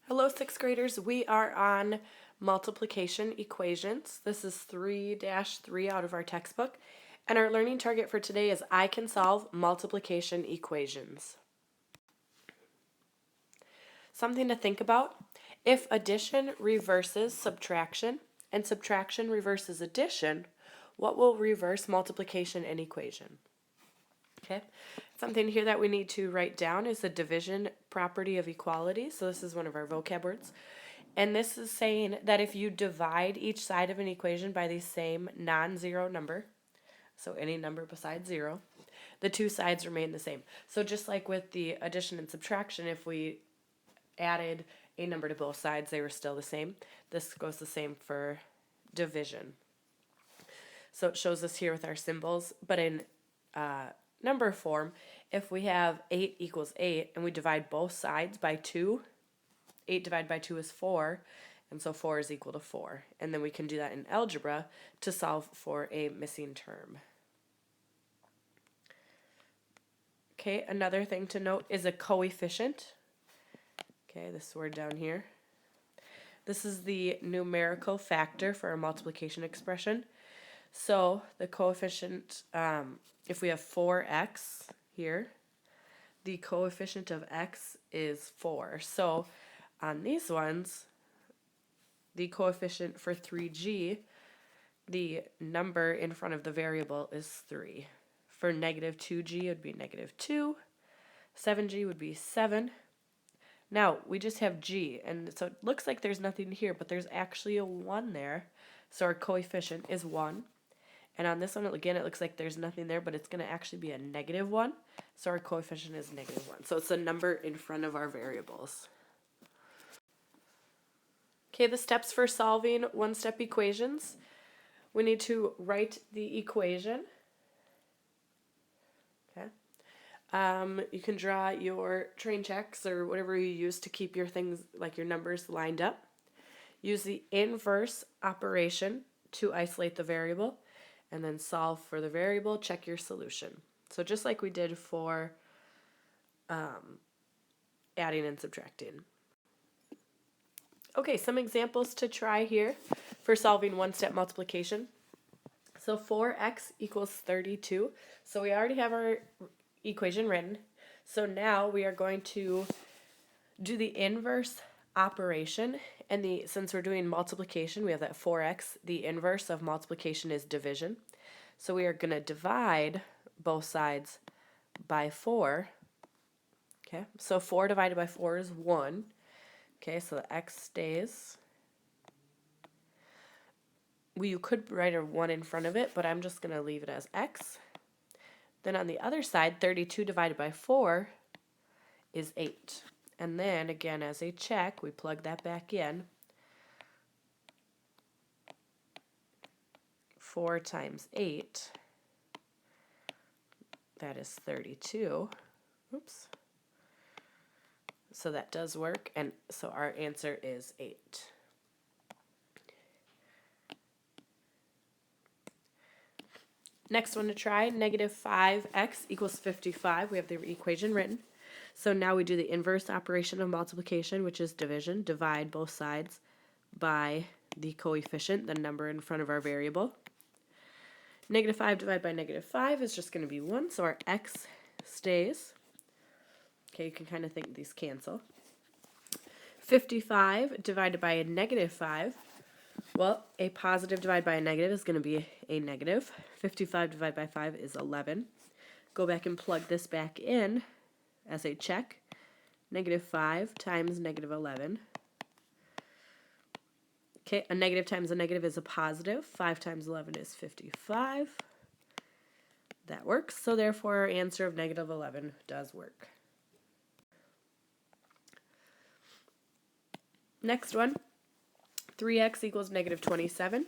Hello, sixth graders. We are on multiplication equations. This is 3-3 out of our textbook. And our learning target for today is I can solve multiplication equations. Something to think about. If addition reverses subtraction and subtraction reverses addition, what will reverse multiplication and equation? Okay. Something here that we need to write down is the division property of equality. So this is one of our vocab words. And this is saying that if you divide each side of an equation by the same non-zero number, so any number besides 0, the two sides remain the same. So just like with the addition and subtraction, if we added a number to both sides, they were still the same. This goes the same for division. So it shows us here with our symbols, but in number form, if we have 8 equals 8 and we divide both sides by 2, 8 divided by 2 is 4, and so 4 is equal to 4. And then we can do that in algebra to solve for a missing term. Okay, another thing to note is a coefficient. Okay, this word down here. This is the numerical factor for a multiplication expression. So the coefficient, if we have 4x here, the coefficient of x is 4. So on these ones, the coefficient for 3g, the number in front of the variable is 3. For negative 2g, it would be negative 2. 7g would be 7. Now, we just have g, and so it looks like there's nothing here, but there's actually a 1 there. So our coefficient is 1. And on this one, again, it looks like there's nothing there, but it's going to actually be a negative 1. So our coefficient is negative 1. So it's the number in front of our variables. Okay, the steps for solving one-step equations. We need to write the equation. Okay. You can draw your train checks or whatever you use to keep your things, like your numbers, lined up. Use the inverse operation to isolate the variable, and then solve for the variable, check your solution. So just like we did for adding and subtracting. Okay, some examples to try here for solving one-step multiplication. So 4x equals 32. So we already have our equation written. So now we are going to do the inverse operation. And since we're doing multiplication, we have that 4x. The inverse of multiplication is division. So we are going to divide both sides by 4. Okay, so 4 divided by 4 is 1. Okay, so the x stays. You could write a 1 in front of it, but I'm just going to leave it as x. Then on the other side, 32 divided by 4 is 8. And then, again, as a check, we plug that back in. 4 times 8, that is 32. Oops. So that does work, and so our answer is 8. Next one to try, negative 5x equals 55. We have the equation written. So now we do the inverse operation of multiplication, which is division. Divide both sides by the coefficient, the number in front of our variable. Negative 5 divided by negative 5 is just going to be 1, so our x stays. Okay, you can kind of think these cancel. 55 divided by a negative 5. Well, a positive divided by a negative is going to be a negative. 55 divided by 5 is 11. Go back and plug this back in as a check. Negative 5 times negative 11. Okay, a negative times a negative is a positive. 5 times 11 is 55. That works, so therefore our answer of negative 11 does work. Next one, 3x equals negative 27.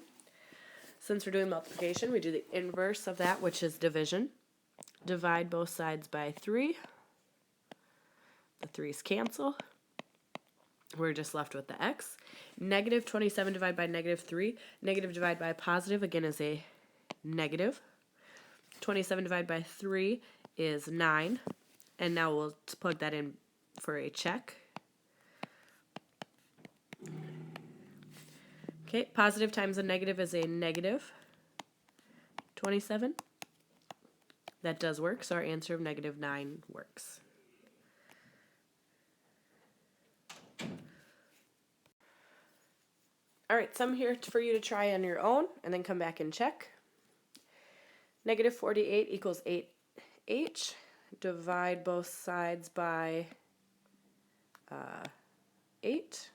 Since we're doing multiplication, we do the inverse of that, which is division. Divide both sides by 3. The 3's cancel. We're just left with the x. Negative 27 divided by negative 3. Negative divided by a positive, again, is a negative. 27 divided by 3 is 9. And now we'll plug that in for a check. Okay, positive times a negative is a negative 27. That does work, so our answer of negative 9 works. All right, some here for you to try on your own and then come back and check. Negative 48 equals 8h. Divide both sides by 8.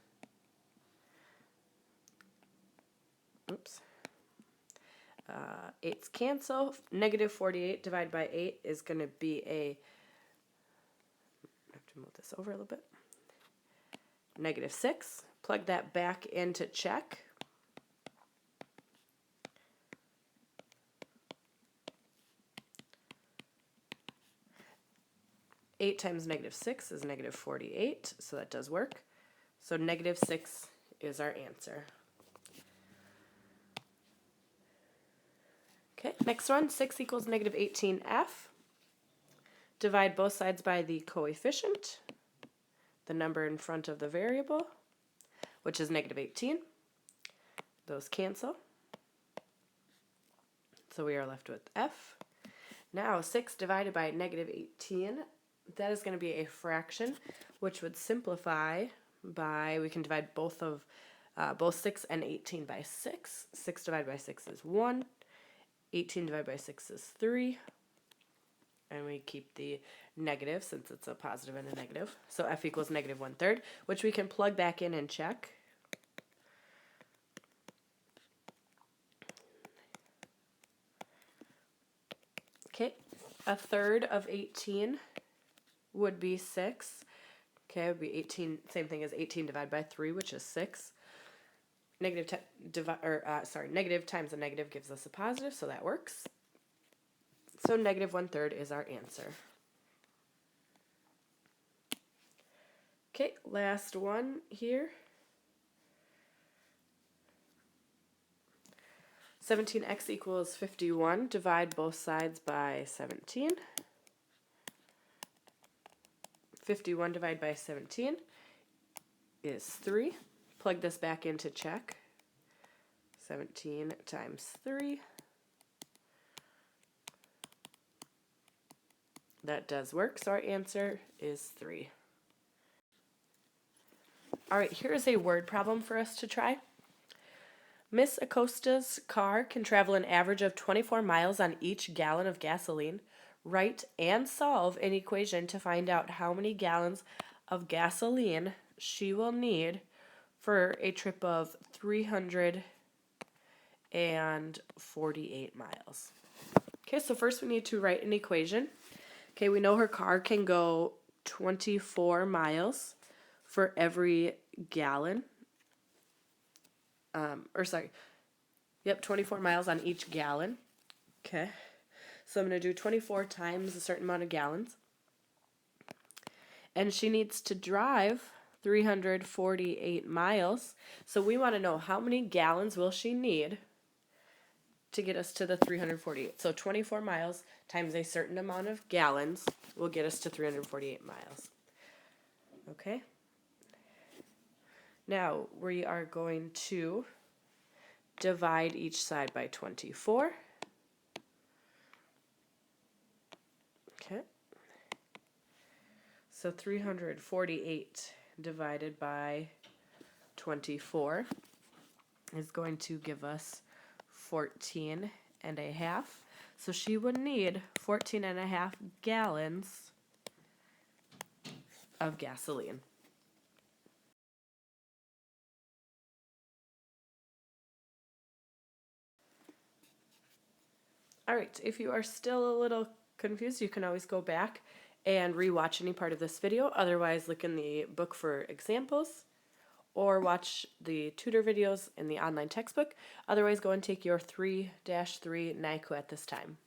Oops. 8's cancel. Negative 48 divided by 8 is going to be I have to move this over a little bit. Negative 6. Plug that back into check. Eight times negative 6 is negative 48, so that does work. So negative 6 is our answer. Okay, next one, 6 equals negative 18f. Divide both sides by the coefficient, the number in front of the variable, which is negative 18. Those cancel. So we are left with f. Now 6 divided by negative 18, that is going to be a fraction, which would simplify by, we can divide both 6 and 18 by 6. 6 divided by 6 is 1. 18 divided by 6 is 3. And we keep the negative since it's a positive and a negative. So f equals negative 1/3, which we can plug back in and check. Okay, 1/3 of 18 would be 6. Okay, it would be 18, same thing as 18 divided by 3, which is 6. Negative times a negative gives us a positive, so that works. So negative 1/3 is our answer. Okay, last one here. 17x equals 51. Divide both sides by 17. 51 divided by 17 is 3. Plug this back into check. 17 times 3. That does work, so our answer is 3. All right, here is a word problem for us to try. Miss Acosta's car can travel an average of 24 miles on each gallon of gasoline. Write and solve an equation to find out how many gallons of gasoline she will need for a trip of 348 miles. Okay, so first we need to write an equation. Okay, we know her car can go 24 miles for every gallon. 24 miles on each gallon. Okay, so I'm going to do 24 times a certain amount of gallons. And she needs to drive 348 miles. So we want to know how many gallons will she need to get us to the 348. So 24 miles times a certain amount of gallons will get us to 348 miles. Okay? Now we are going to divide each side by 24. Okay. So 348 divided by 24 is going to give us 14 and a half. So she would need 14 and a half gallons of gasoline. All right, if you are still a little confused, you can always go back and rewatch any part of this video. Otherwise, look in the book for examples or watch the tutor videos in the online textbook. Otherwise, go and take your 3-3 NICU at this time.